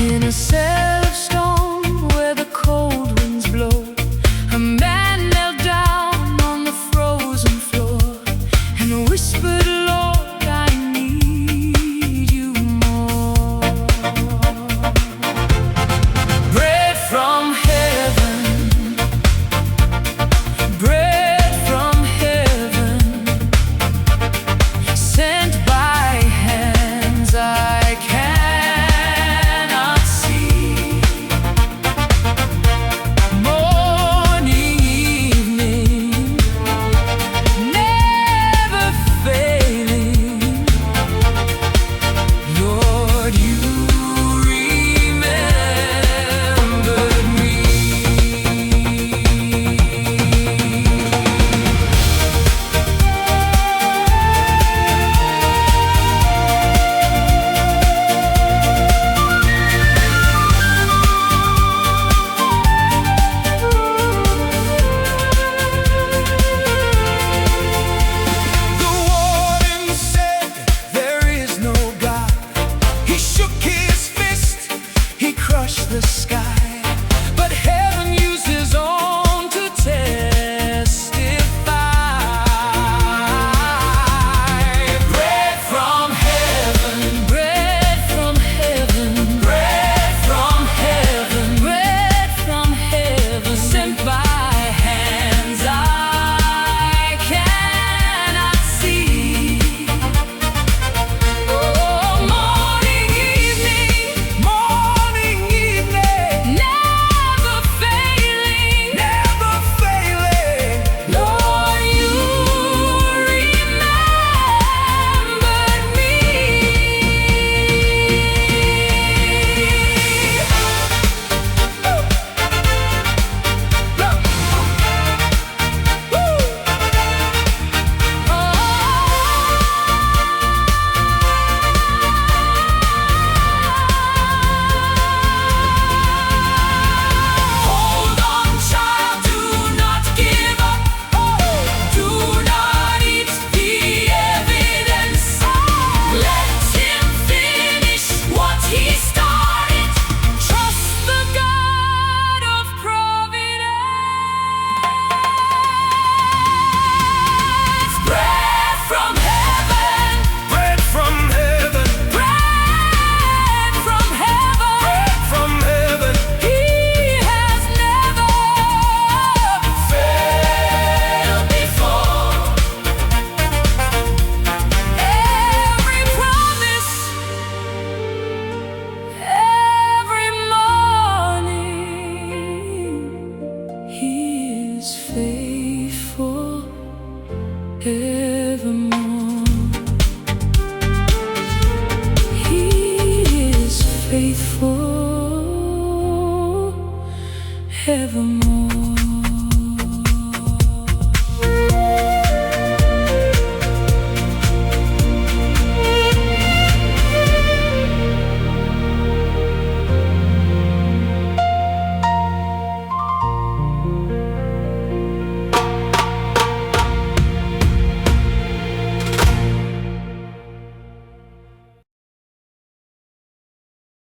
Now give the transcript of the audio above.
In a cell of stone where the cold winds blow, a man knelt down on the frozen floor and whispered, "Lord, I need you more." Bread from heaven, bread from heaven, sent by hands I cannot see. Morning, evening, never failing. Lord, you remembered me. The warden said, "There is no God." He shook his fist, he crushed the sky. But heaven used his own to testify. Bread from heaven, bread from heaven, bread from heaven, bread from heaven, sent by hands I cannot see. Oh, morning, evening, never failing, never failing. Lord, you remembered me. Hold on, child, do not give up. Do not eat the evidence. Let him finish what he started. Trust the God of providence. Bread from heaven, bread from heaven, bread from heaven, bread from heaven. He has never failed before. Every promise, every morning, He is faithful evermore. He is faithful evermore.